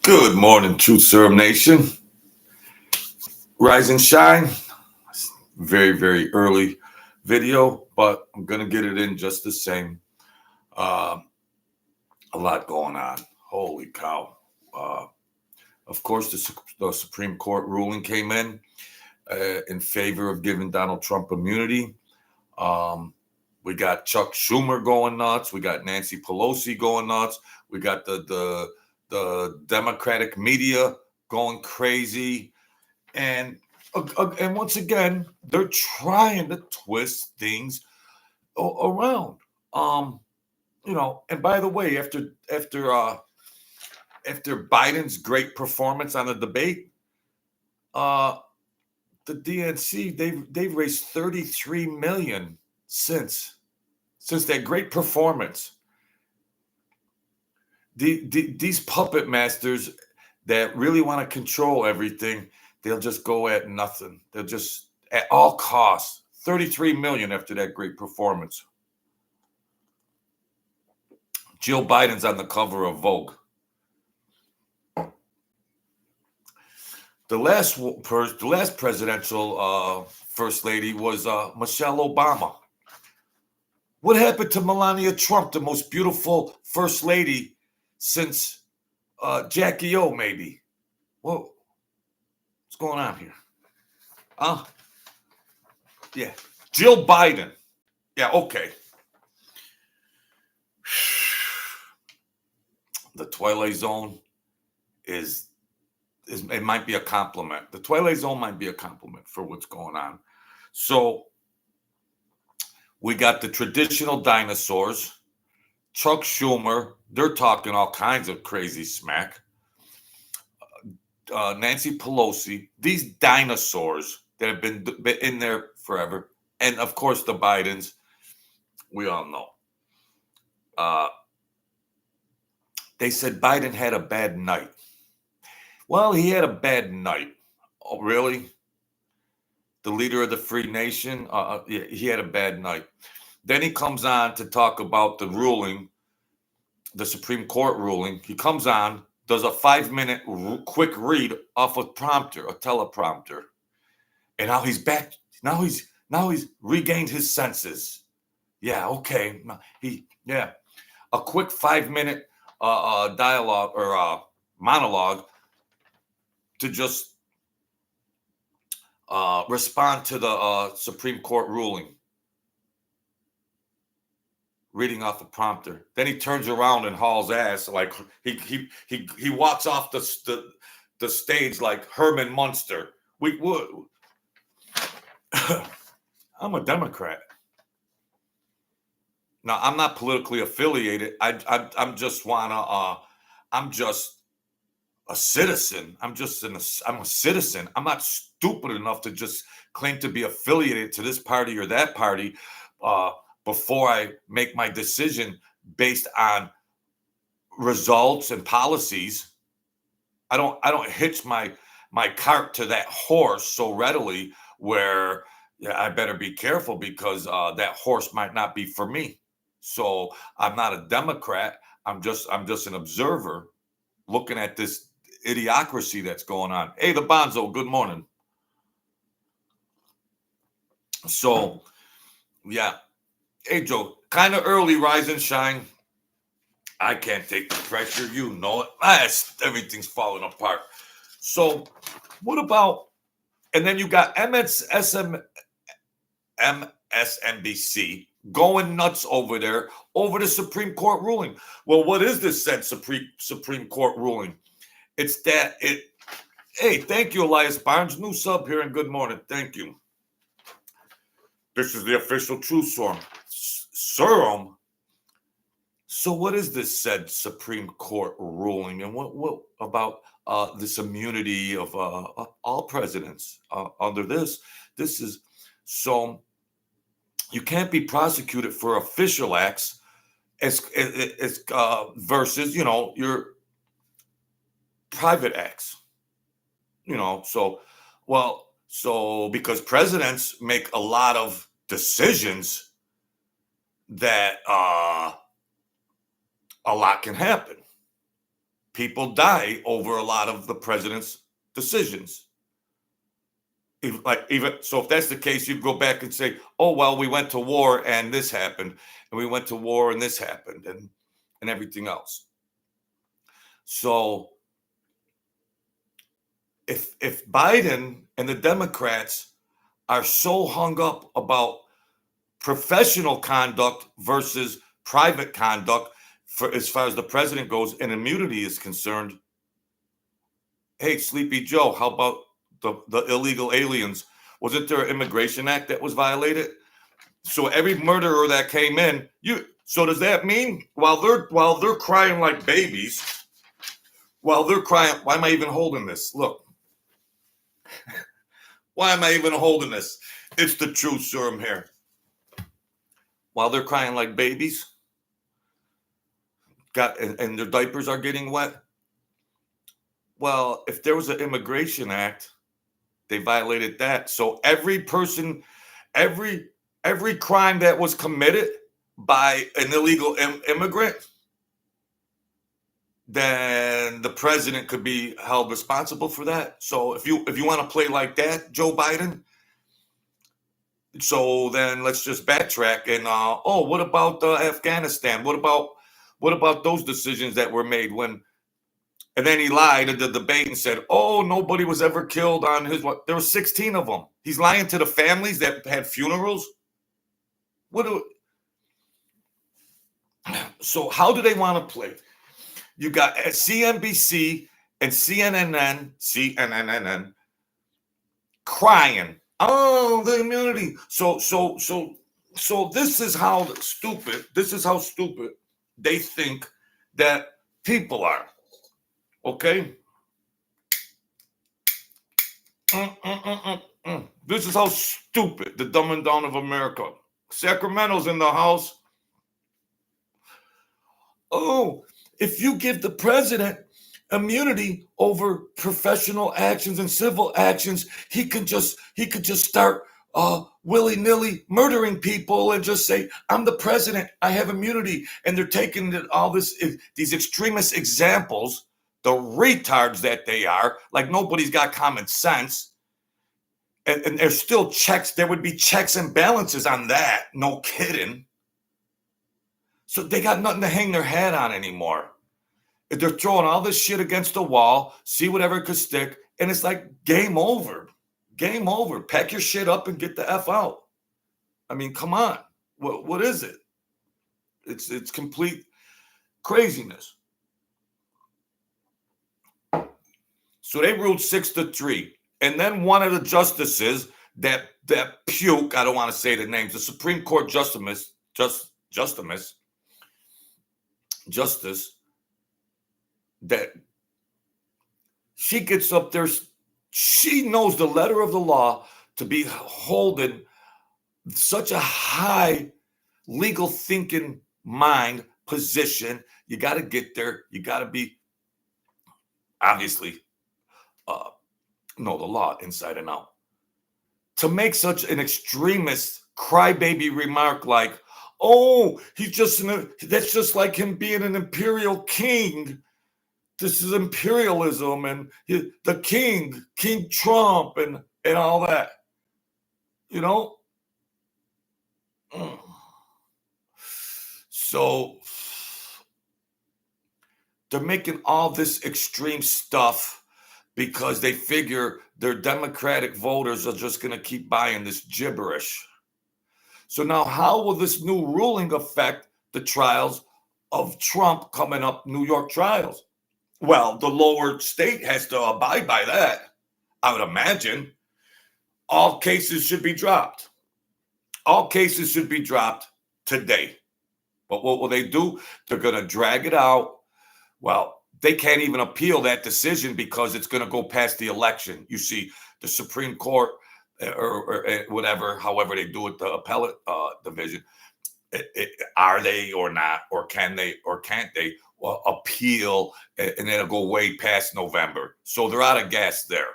Good morning, Truth Serum Nation. Rise and shine. Very, very early video, but I'm going to get it in just the same. Uh, a lot going on. Holy cow. Uh, of course, the Supreme Court ruling came in favor of giving Donald Trump immunity. We got Chuck Schumer going nuts. We got Nancy Pelosi going nuts. We got the Democratic media going crazy. And once again, they're trying to twist things around. And by the way, after Biden's great performance on the debate, the DNC they've raised 33 million since that great performance. These puppet masters that really want to control everything, they'll just go at nothing. They'll just at all costs. 33 million after that great performance. Jill Biden's on the cover of Vogue. The last presidential first lady was Michelle Obama. What happened to Melania Trump, the most beautiful first lady since Jackie O, maybe? Whoa, what's going on here? Yeah, Jill Biden. Yeah, okay. The Twilight Zone is it might be a compliment. The Twilight Zone might be a compliment for what's going on. So we got the traditional dinosaurs, Chuck Schumer. They're talking all kinds of crazy smack. Nancy Pelosi, these dinosaurs that have been in there forever, and of course the Bidens. We all know. They said Biden had a bad night. Well, he had a bad night. Oh, really? The leader of the free nation? Yeah, he had a bad night. Then he comes on to talk about the ruling, the Supreme Court ruling. He comes on, does a 5-minute quick read off a teleprompter. And now he's back. Now he's regained his senses. Yeah, okay. A quick 5-minute dialogue or monologue to just respond to the Supreme Court ruling, reading off the prompter. Then he turns around and hauls ass like he walks off the stage like Herman Munster. I'm a Democrat. Now I'm not politically affiliated. I'm just a citizen. I'm a citizen. I'm not stupid enough to just claim to be affiliated to this party or that party before I make my decision based on results and policies. I don't hitch my cart to that horse so readily where I better be careful because that horse might not be for me. So I'm not a Democrat. I'm just an observer looking at this idiocracy that's going on. Hey, the Bonzo, good morning. So, yeah. Hey, Joe, kind of early, rise and shine. I can't take the pressure. You know it. Everything's falling apart. So, what about, and then you got MSNBC going nuts over there over the Supreme Court ruling. Well, what is this said Supreme Court ruling? It's that hey, thank you, Elias Barnes. New sub here and good morning. Thank you. This is the official Truth Serum. So what is this said Supreme Court ruling? And what about this immunity of all presidents under this? This is so you can't be prosecuted for official acts as versus, your private acts. So because presidents make a lot of decisions that a lot can happen. people die over a lot of the president's decisions. Even so, if that's the case, you go back and say, "Oh well, we went to war and this happened, and we went to war and this happened, and everything else." So, if Biden and the Democrats are so hung up about professional conduct versus private conduct, for as far as the president goes and immunity is concerned, hey, Sleepy Joe, how about the illegal aliens? Wasn't there an Immigration Act that was violated? So every murderer that came in, so does that mean while they're crying like babies, while they're crying, why am I even holding this? Look, why am I even holding this? It's the truth serum here. While they're crying like babies, and their diapers are getting wet. Well, if there was an Immigration Act, they violated that. So every person, every crime that was committed by an illegal immigrant, then the president could be held responsible for that. So if you want to play like that, Joe Biden, so then let's just backtrack and what about Afghanistan? What about those decisions that were made when? And then he lied at the debate and said, "Oh, nobody was ever killed on his what? There were 16 of them." He's lying to the families that had funerals. So how do they want to play? You got CNBC and CNN crying, "Oh, the immunity." So this is how stupid. This is how stupid they think that people are. Okay. This is how stupid the dumb and down of America. Sacramento's in the house. Oh, if you give the president immunity over professional actions and civil actions, he could just start willy-nilly murdering people and just say, "I'm the president, I have immunity." And they're taking all these extremist examples, the retards that they are, like nobody's got common sense. And there's still checks. There would be checks and balances on that. No kidding. So they got nothing to hang their hat on anymore. They're throwing all this shit against the wall, see whatever could stick, and it's like game over. Game over. Pack your shit up and get the F out. I mean, come on. What is it? It's complete craziness. So they ruled 6-3. And then one of the justices that puke, I don't want to say the names, the Supreme Court justice, that she gets up there, she knows the letter of the law to be holding such a high legal thinking mind position. You got to get there. You got to be, obviously, know the law inside and out. To make such an extremist crybaby remark like, "Oh, that's just like him being an imperial king. This is imperialism and the King Trump and all that." You know? So they're making all this extreme stuff because they figure their Democratic voters are just going to keep buying this gibberish. So now how will this new ruling affect the trials of Trump coming up, New York trials? Well, the lower state has to abide by that, I would imagine. All cases should be dropped. All cases should be dropped today. But what will they do? They're going to drag it out. Well, they can't even appeal that decision because it's going to go past the election. You see, the Supreme Court or whatever, however they do it, the appellate division, are they or not, or can they or can't they appeal, and it'll go way past November. So they're out of gas there.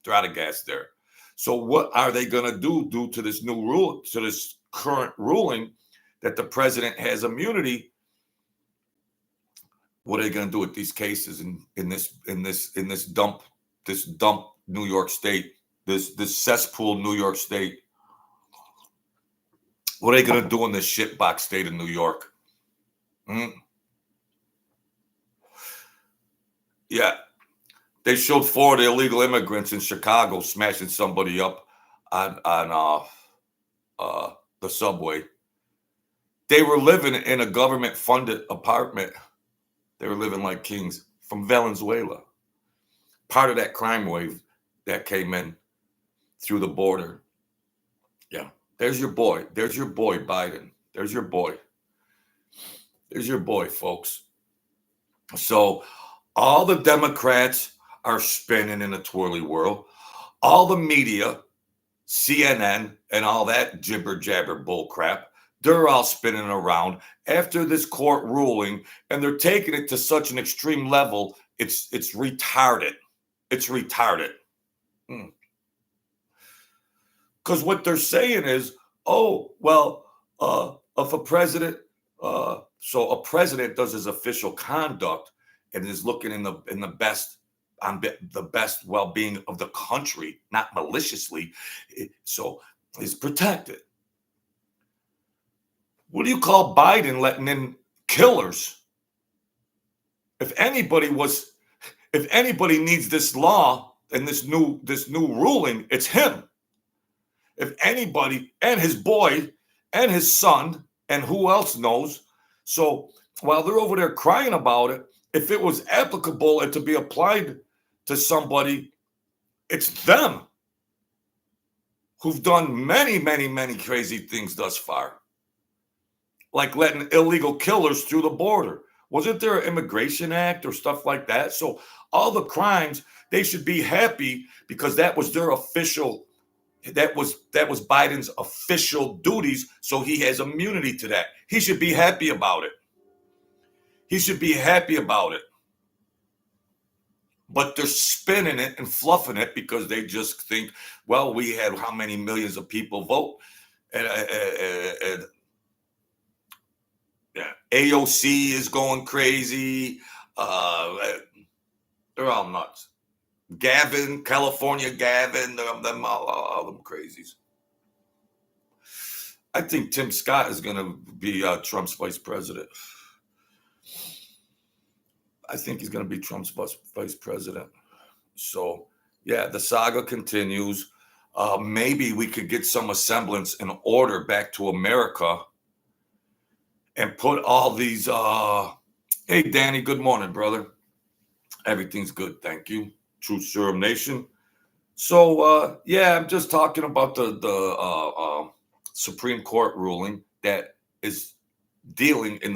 They're out of gas there. So what are they going to do due to this new rule, to this current ruling that the president has immunity? What are they going to do with these cases in this dump New York State, this cesspool New York State? What are they going to do in this shitbox state of New York? Yeah, they showed 4 illegal immigrants in Chicago smashing somebody up on the subway. They were living in a government-funded apartment. They were living like kings from Venezuela. Part of that crime wave that came in through the border. Yeah, there's your boy. There's your boy, Biden. There's your boy. There's your boy, folks. So all the Democrats are spinning in a twirly whirl. All the media, CNN, and all that jibber jabber bull crap, they're all spinning around after this court ruling, and they're taking it to such an extreme level. It's retarded. It's retarded. Because what they're saying is, oh, well, if a president, so a president does his official conduct and is looking in the best on the best well-being of the country, not maliciously, so is protected. What do you call Biden letting in killers? If anybody needs this law and this new ruling, it's him. If anybody, and his boy and his son, and who else knows. So while they're over there crying about it, if it was applicable and to be applied to somebody, it's them who've done many, many, many crazy things thus far. Like letting illegal killers through the border. Wasn't there an immigration act or stuff like that? So all the crimes, they should be happy because that was their official, that was Biden's official duties. So he has immunity to that. He should be happy about it. He should be happy about it. But they're spinning it and fluffing it because they just think, well, we had how many millions of people vote, and yeah, AOC is going crazy. They're all nuts. Gavin, California Gavin, them all them crazies. I think Tim Scott is going to be Trump's vice president. I think he's going to be Trump's vice president. So, yeah, the saga continues. Maybe we could get some semblance and order back to America and put all these. Hey, Danny, good morning, brother. Everything's good, thank you. Truth Serum Nation. So, yeah, I'm just talking about the Supreme Court ruling that is dealing in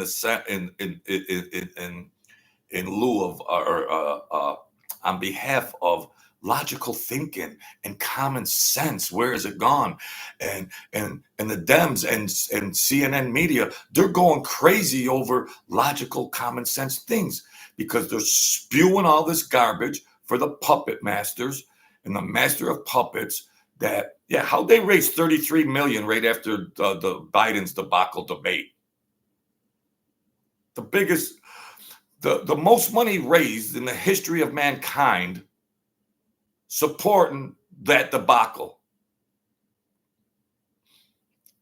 lieu of or on behalf of logical thinking and common sense. Where has it gone? And the Dems and CNN media, they're going crazy over logical common sense things because they're spewing all this garbage for the puppet masters and the master of puppets. That, yeah, how'd they raise $33 million right after the Biden's debacle debate? The biggest, the most money raised in the history of mankind supporting that debacle.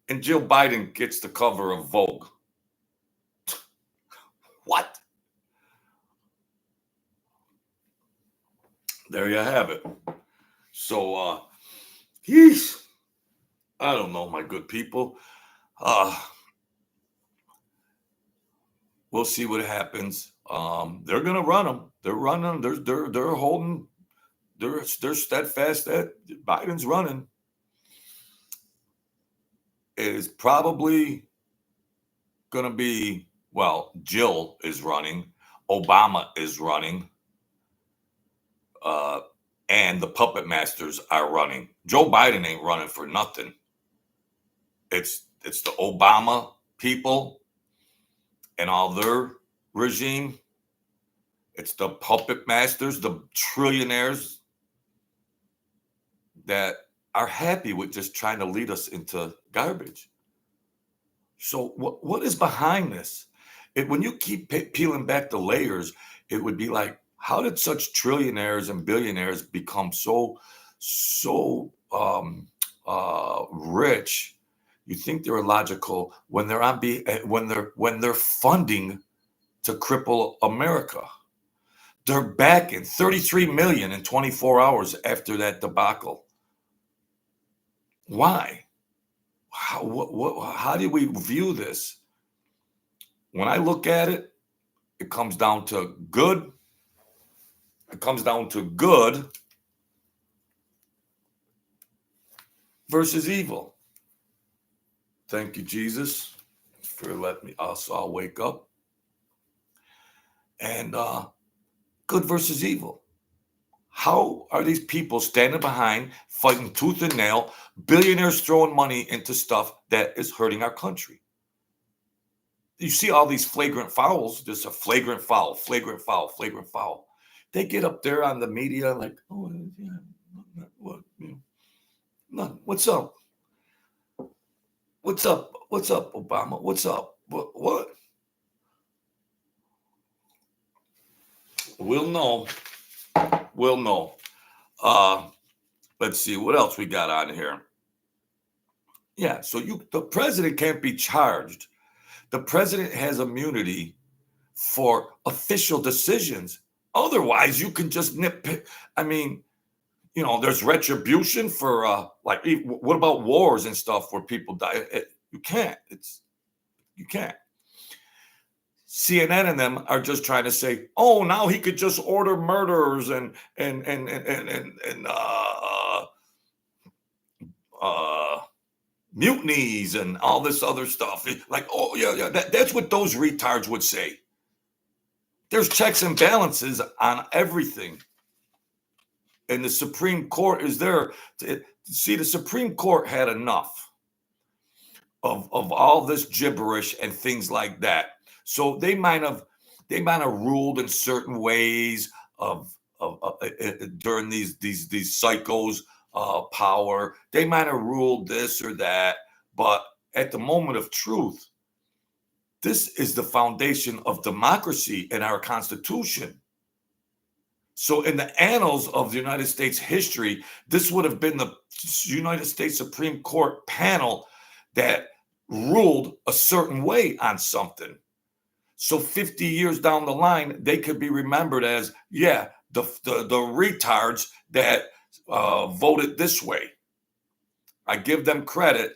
And Jill Biden gets the cover of Vogue. What? There you have it. So, I don't know, my good people. We'll see what happens. They're gonna run them. They're running. They're holding. They're steadfast that Biden's running. It is probably gonna be, well, Jill is running. Obama is running. And the puppet masters are running. Joe Biden ain't running for nothing. It's the Obama people and all their regime. It's the puppet masters, the trillionaires that are happy with just trying to lead us into garbage. So what is behind this? when you keep peeling back the layers, it would be like, how did such trillionaires and billionaires become so rich? You think they're illogical when they're when they're funding to cripple America. They're back in 33 million in 24 hours after that debacle. Why? How do we view this? When I look at it, it comes down to good. It comes down to good versus evil. Thank you, Jesus, for letting me. I'll wake up. And good versus evil. How are these people standing behind, fighting tooth and nail, billionaires throwing money into stuff that is hurting our country? You see all these flagrant fouls, just a flagrant foul, flagrant foul, flagrant foul. They get up there on the media like, oh, yeah, what? None. What's up? What's up? What's up, Obama? What's up? What? We'll know. We'll know. Let's see what else we got on here. Yeah, so the president can't be charged. The president has immunity for official decisions. Otherwise, you can just nitpick. I mean, there's retribution for what about wars and stuff where people die? You can't. You can't. CNN and them are just trying to say, oh, now he could just order murders and mutinies and all this other stuff. Like, oh yeah, that's what those retards would say. There's checks and balances on everything. And the Supreme Court is there to see. The Supreme Court had enough of all this gibberish and things like that. So they might have ruled in certain ways during these psychos power. They might have ruled this or that, but at the moment of truth, this is the foundation of democracy in our Constitution. So in the annals of the United States history, this would have been the United States Supreme Court panel that ruled a certain way on something. So 50 years down the line, they could be remembered as, yeah, the retards that voted this way. I give them credit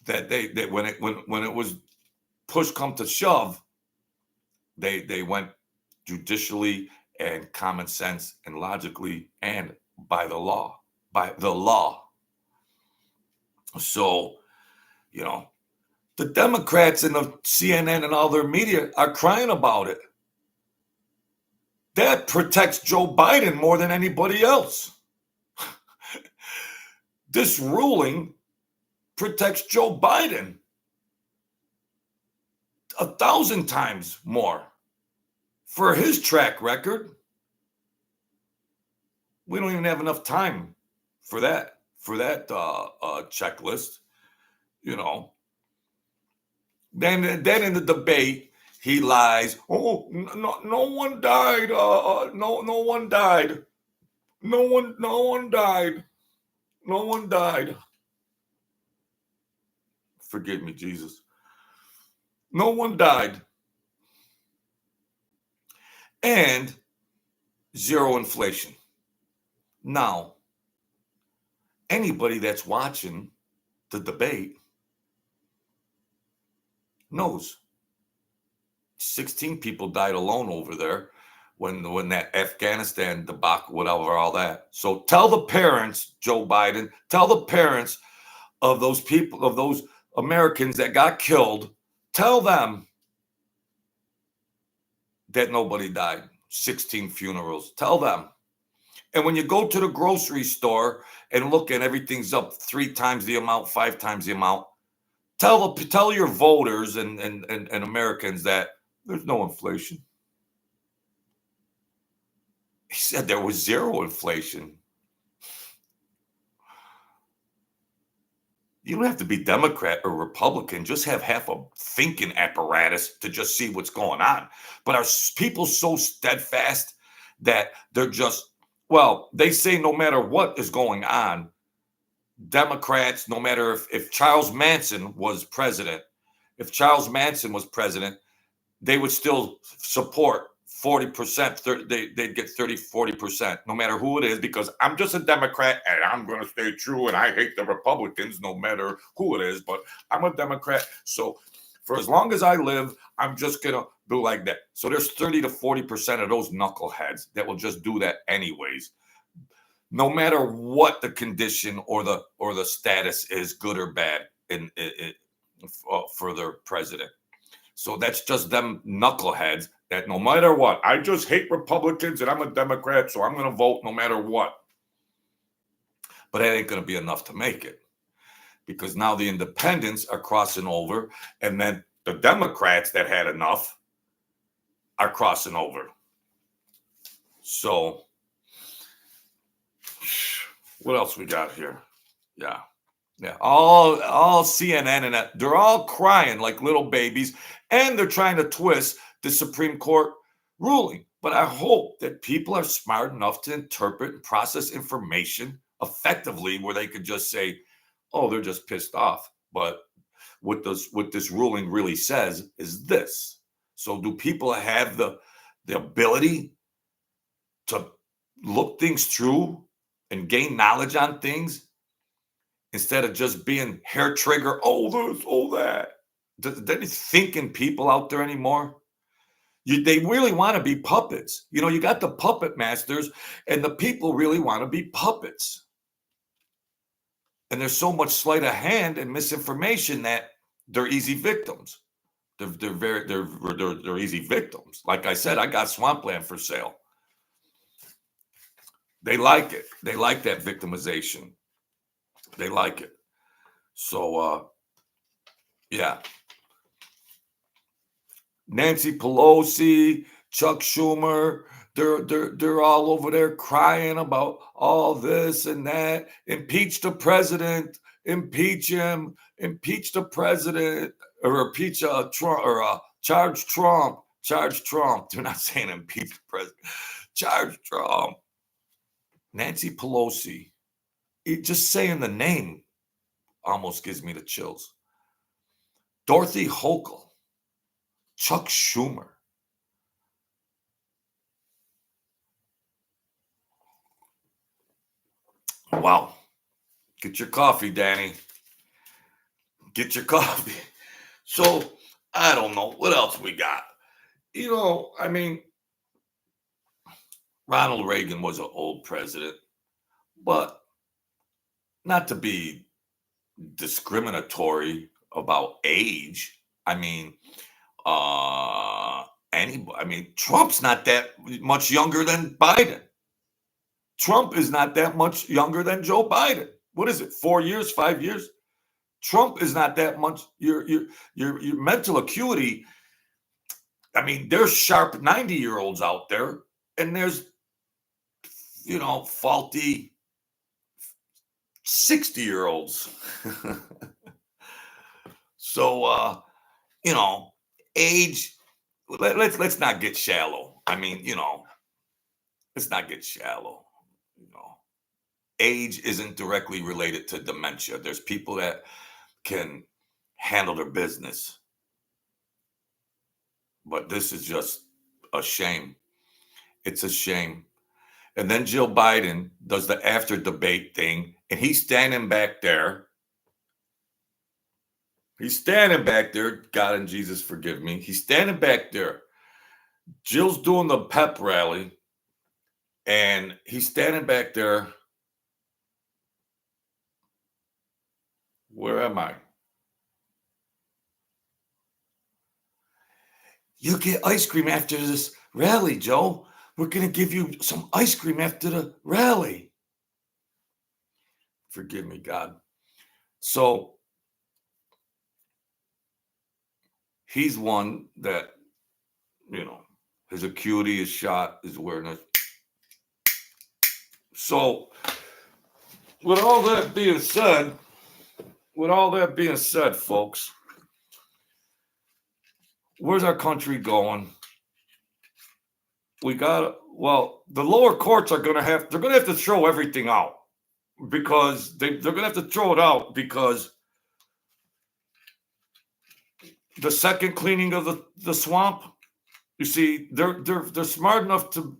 that they when it was push come to shove, they went judicially and common sense and logically and by the law. So, the Democrats and the CNN and all their media are crying about it. That protects Joe Biden more than anybody else. This ruling protects Joe Biden 1,000 times more for his track record. We don't even have enough time for that checklist, Then in the debate, he lies. Oh, no one died. No one died. No one died. No one died. Forgive me, Jesus. No one died. And zero inflation. Now, anybody that's watching the debate knows 16 people died alone over there when that Afghanistan debacle, whatever, all that. So tell the parents, Joe Biden, tell the parents of those people, of those Americans that got killed, tell them that nobody died. 16 funerals. Tell them. And when you go to the grocery store and look and everything's up 3 times the amount, 5 times the amount, tell your voters and Americans that there's no inflation. He said there was zero inflation. You don't have to be Democrat or Republican. Just have half a thinking apparatus to just see what's going on. But are people so steadfast that they're just, well, they say no matter what is going on, Democrats, no matter if Charles Manson was president, they would still support 40%. They'd get 30, 40%, no matter who it is, because I'm just a Democrat and I'm going to stay true. And I hate the Republicans, no matter who it is, but I'm a Democrat. So for as long as I live, I'm just going to do like that. So there's 30 to 40% of those knuckleheads that will just do that anyways, no matter what the condition or the status is, good or bad, for their president. So that's just them knuckleheads that no matter what, I just hate Republicans and I'm a Democrat, so I'm going to vote no matter what. But that ain't going to be enough to make it, because now the independents are crossing over, and then the Democrats that had enough are crossing over. So what else we got here? Yeah. All CNN and that, they're all crying like little babies, and they're trying to twist the Supreme Court ruling. But I hope that people are smart enough to interpret and process information effectively, where they could just say, "Oh, they're just pissed off." But what this ruling really says is this. So, do people have the ability to look things through and gain knowledge on things, instead of just being hair trigger, oh, this, oh, that? There's thinking people out there anymore. They really want to be puppets. You got the puppet masters, and the people really want to be puppets. And there's so much sleight of hand and misinformation that they're easy victims. They're easy victims. Like I said, I got swampland for sale. They like it. They like that victimization. They like it. So, yeah. Nancy Pelosi, Chuck Schumer, they're all over there crying about all this and that. Impeach the president, impeach him, impeach the president, or impeach Trump, or charge Trump, charge Trump. They're not saying impeach the president, charge Trump. Nancy Pelosi, just saying the name almost gives me the chills. Dorothy Hochul, Chuck Schumer. Wow. Get your coffee, Danny. Get your coffee. So, I don't know. What else we got? I mean, Ronald Reagan was an old president, but not to be discriminatory about age. I mean, Trump's not that much younger than Biden. Trump is not that much younger than Joe Biden. What is it? 4 years, 5 years? Trump is not that much. Your mental acuity. I mean, there's sharp 90-year-olds out there, and there's faulty 60-year-olds. So age. Let's not get shallow. I mean, let's not get shallow. Age isn't directly related to dementia. There's people that can handle their business. But this is just a shame. It's a shame. And then Jill Biden does the after debate thing, and he's standing back there. God and Jesus forgive me. He's standing back there. Jill's doing the pep rally, and he's standing back there. Where am I? You get ice cream after this rally, Joe. We're going to give you some ice cream after the rally. Forgive me, God. So he's one that, his acuity is shot, his awareness. So with all that being said, with all that being said, folks, where's our country going? The lower courts they're gonna have to throw everything out because they're gonna have to throw it out because the second cleaning of the swamp, you see, they're smart enough to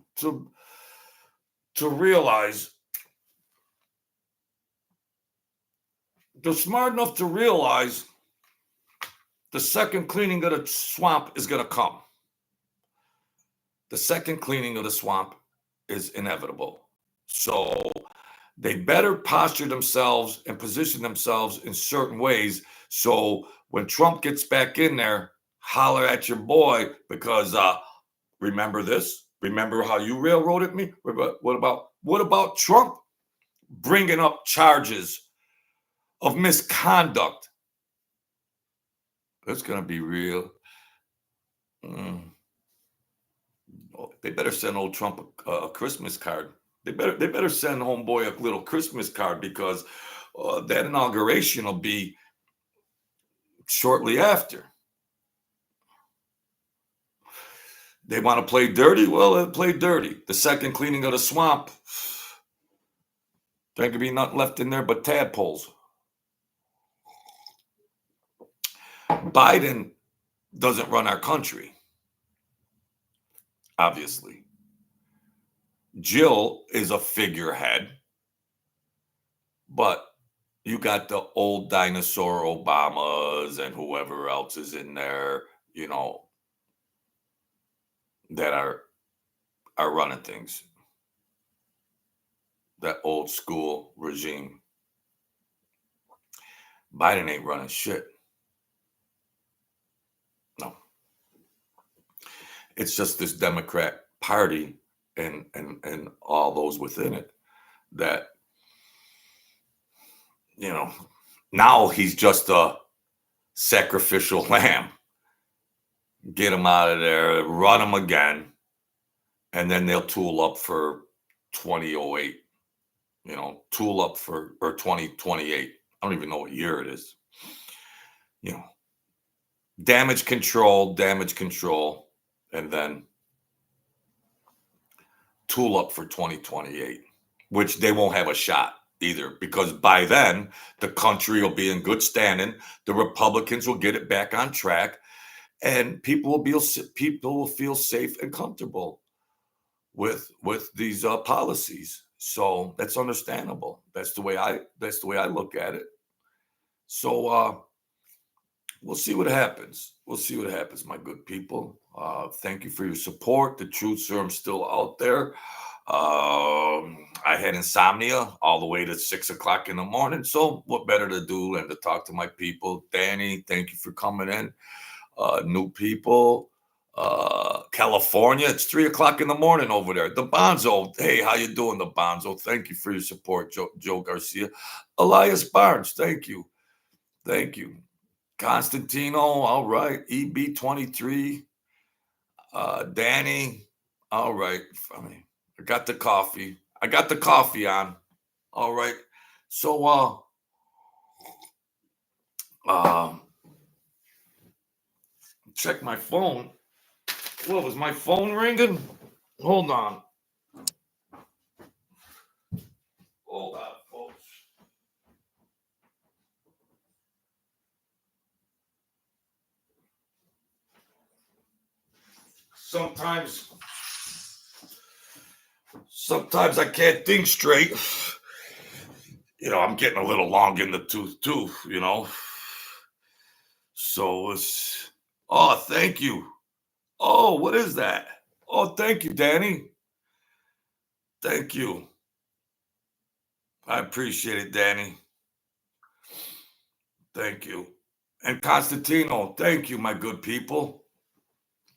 realize the second cleaning of the swamp is going to come. The second cleaning of the swamp is inevitable. So they better posture themselves and position themselves in certain ways. So when Trump gets back in there, holler at your boy because remember this? Remember how you railroaded me? What about Trump bringing up charges of misconduct? That's going to be real. They better send old Trump a Christmas card. They better send homeboy a little Christmas card because that inauguration will be shortly after. They want to play dirty? Well, they'll play dirty. The second cleaning of the swamp, there could be nothing left in there but tadpoles. Biden doesn't run our country, obviously. Jill is a figurehead, but you got the old dinosaur Obamas and whoever else is in there, that are running things. That old school regime. Biden ain't running shit. No. It's just this Democrat Party and all those within it that, now he's just a sacrificial lamb. Get him out of there, run him again, and then they'll tool up for 2008. Tool up for, or 2028. I don't even know what year it is. Damage control, and then tool up for 2028, which they won't have a shot either, because by then the country will be in good standing. The Republicans will get it back on track, and people will feel safe and comfortable with these policies. So that's understandable. That's the way I look at it. So we'll see what happens. My good people. Thank you for your support. The truth serum's still out there. I had insomnia all the way to 6 o'clock in the morning. So what better to do than to talk to my people? Danny, thank you for coming in. New people. California, it's 3 o'clock in the morning over there. The Bonzo, hey, how you doing, the Bonzo? Thank you for your support, Joe Garcia. Elias Barnes, thank you. Constantino, all right. EB23, Danny, all right. I got the coffee. On. All right. So, check my phone. What was my phone ringing? Hold on, folks. Sometimes I can't think straight. I'm getting a little long in the tooth too, So it's, oh, thank you. Oh, what is that? Oh, thank you, Danny. Thank you. I appreciate it, Danny. Thank you. And Constantino, thank you, my good people.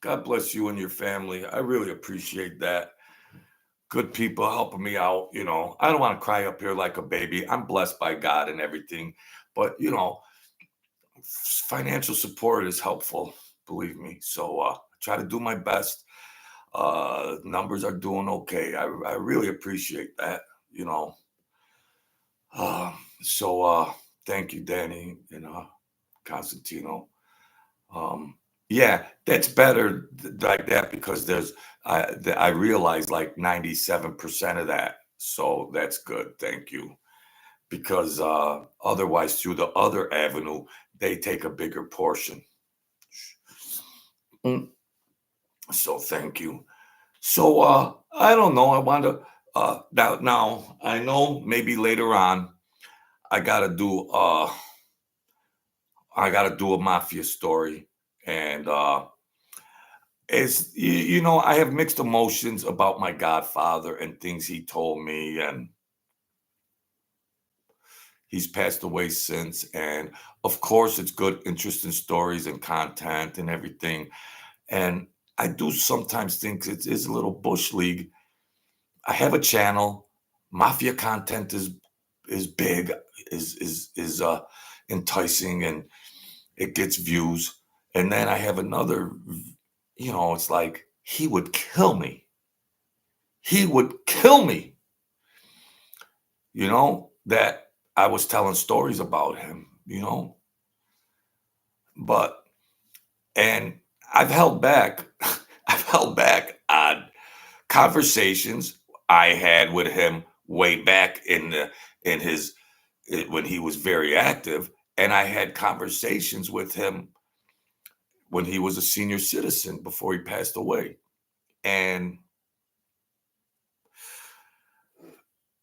God bless you and your family. I really appreciate that. Good people helping me out. I don't want to cry up here like a baby. I'm blessed by God and everything. But, financial support is helpful, believe me. So I try to do my best. Numbers are doing okay. I really appreciate that, So Thank you, Danny and Constantino. Um, yeah, that's better like that because I realize like 97% of that. So that's good. Thank you. Because otherwise, through the other avenue, they take a bigger portion. Mm. So thank you. So I don't know. I want to now. I know maybe later on I gotta do a mafia story, and I have mixed emotions about my godfather and things he told me, and he's passed away since. And of course, it's good, interesting stories and content and everything. And I do sometimes think it is a little bush league. I have a channel. Mafia content is big, is enticing, and it gets views. And then I have another, it's like he would kill me. He would kill me. That I was telling stories about him. But and I've held back. I've held back on conversations I had with him way back in his when he was very active, and I had conversations with him when he was a senior citizen before he passed away. And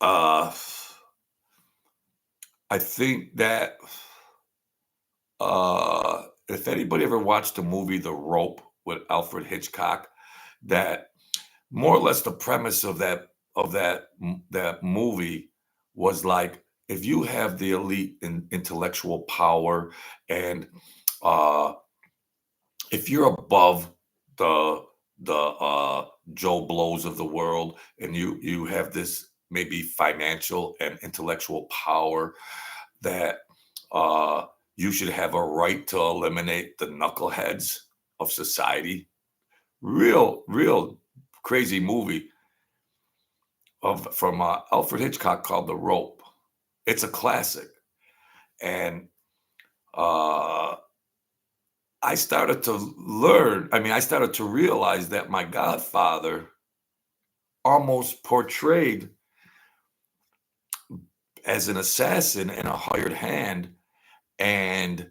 uh I think that if anybody ever watched the movie The Rope with Alfred Hitchcock, that more or less the premise of that movie was like, if you have the elite in intellectual power, and uh if you're above the Joe Blows of the world, and you have this maybe financial and intellectual power, that uh you should have a right to eliminate the knuckleheads of society. Real crazy movie from Alfred Hitchcock called The Rope. It's a classic, and uh, I started to learn. I mean, I started to realize that my godfather almost portrayed as an assassin and a hired hand, and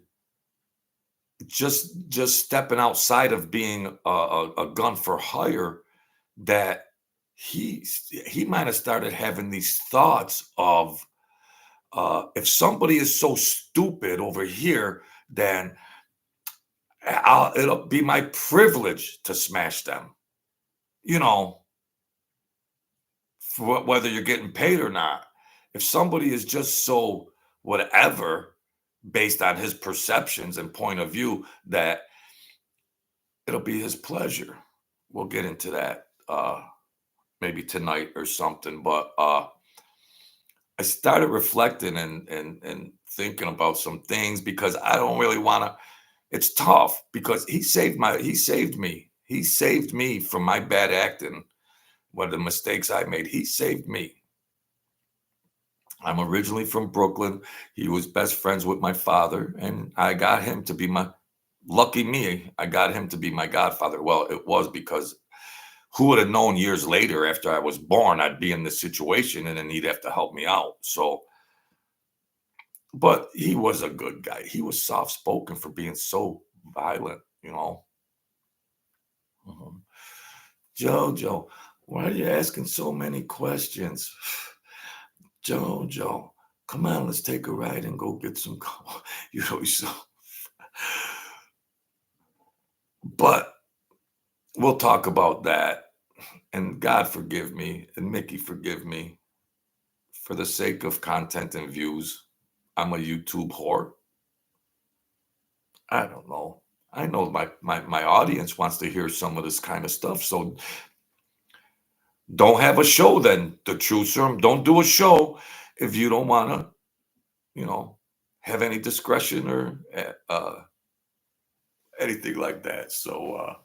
just stepping outside of being a gun for hire, that he might have started having these thoughts of, if somebody is so stupid over here, then it'll be my privilege to smash them. You know, for whether you're getting paid or not. If somebody is just so whatever, based on his perceptions and point of view, that it'll be his pleasure. We'll get into that maybe tonight or something. But I started reflecting and thinking about some things, because I don't really want to. It's tough because he saved me from my bad acting, one of the mistakes I made. He saved me. I'm originally from Brooklyn. He was best friends with my father, and I got him to be my lucky me. I got him to be my godfather. Well, it was because who would have known years later, after I was born, I'd be in this situation and then he'd have to help me out. So, but he was a good guy. He was soft spoken for being so violent. Mhm. Jojo, why are you asking so many questions? Jojo, come on, let's take a ride and go get some. So. But we'll talk about that. And God forgive me, and Mickey forgive me, for the sake of content and views. I'm a YouTube whore. I don't know. I know my audience wants to hear some of this kind of stuff. So don't have a show then, the True Serum. Don't do a show if you don't want to, have any discretion or anything like that. So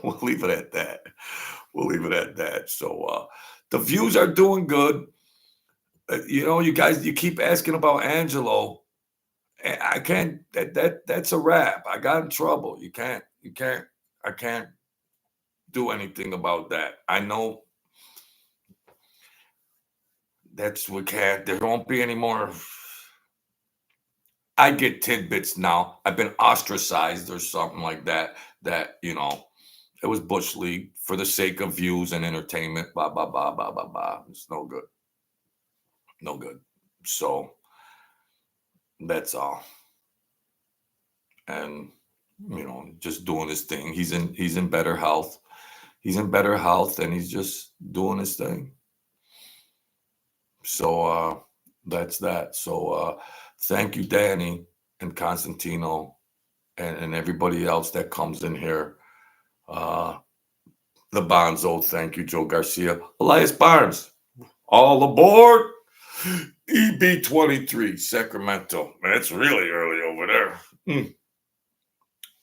we'll leave it at that. We'll leave it at that. So the views are doing good. You guys, you keep asking about Angelo. I can't. That's a wrap. I got in trouble. I can't do anything about that. I know we can't. There won't be any more. I get tidbits now. I've been ostracized or something like that. That it was Bush League for the sake of views and entertainment. Blah blah blah blah blah blah. It's no good. No good. So that's all. And just doing his thing. He's in better health. He's in better health, and he's just doing his thing. So that's that. So thank you, Danny and Constantino, and everybody else that comes in here. The Bonzo, thank you, Joe Garcia, Elias Barnes, all aboard. EB23, Sacramento. Man, it's really early over there.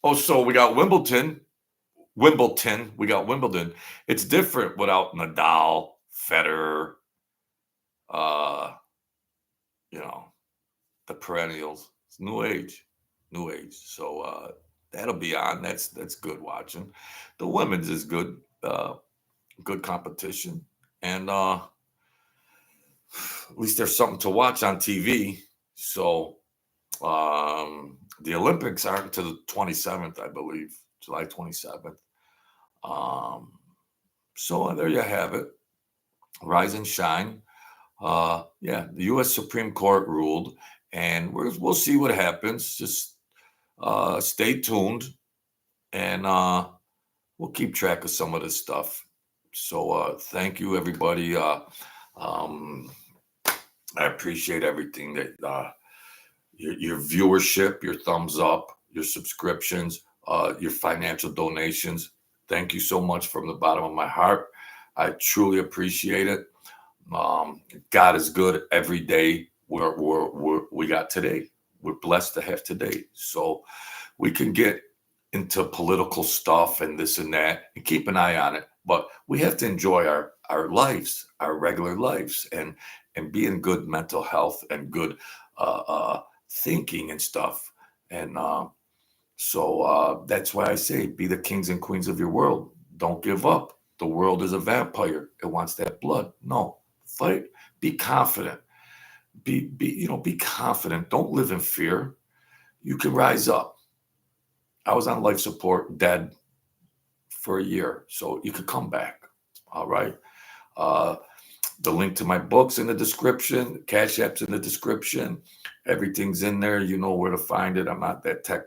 Oh, so we got Wimbledon. We got Wimbledon. It's different without Nadal, Federer, the perennials. It's new age. So that'll be on. That's good watching. The women's is good. Good competition. And at least there's something to watch on TV. So the Olympics aren't until the 27th, I believe, July 27th. So there you have it. Rise and shine. The U.S. Supreme Court ruled, and we'll see what happens. Just stay tuned, and we'll keep track of some of this stuff. So thank you, everybody. I appreciate everything that your viewership, your thumbs up, your subscriptions, your financial donations. Thank you so much from the bottom of my heart. I truly appreciate it. God is good every day. We got today. We're blessed to have today. So we can get into political stuff and this and that and keep an eye on it. But we have to enjoy our lives, our regular lives, and be in good mental health and good thinking and stuff. And so that's why I say be the kings and queens of your world. Don't give up. The world is a vampire. It wants that blood. No, fight. Be confident. Be confident. Don't live in fear. You can rise up. I was on life support, dead for a year, so you could come back. All right. The link to my books in the description. Cash App's in the description. Everything's in there. You know where to find it. I'm not that tech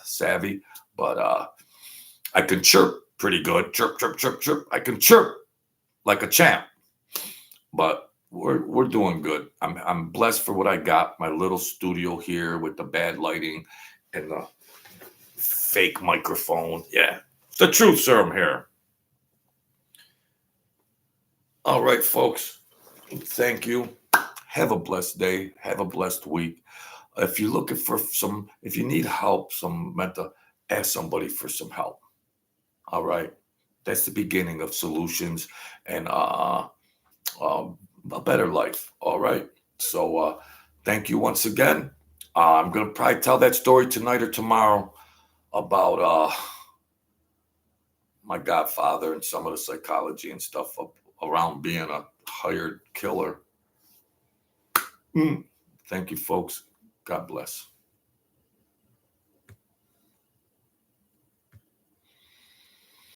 savvy, but I can chirp pretty good. Chirp, chirp, chirp, chirp. I can chirp like a champ. But we're doing good. I'm blessed for what I got. My little studio here with the bad lighting and the fake microphone. Yeah, the truth serum here. All right, folks. Thank you. Have a blessed day. Have a blessed week. If you're looking for if you need help, some mental, ask somebody for some help. All right. That's the beginning of solutions and a better life. All right. So thank you once again. I'm going to probably tell that story tonight or tomorrow about my godfather and some of the psychology and stuff around being a hired killer. Thank you, folks. God bless.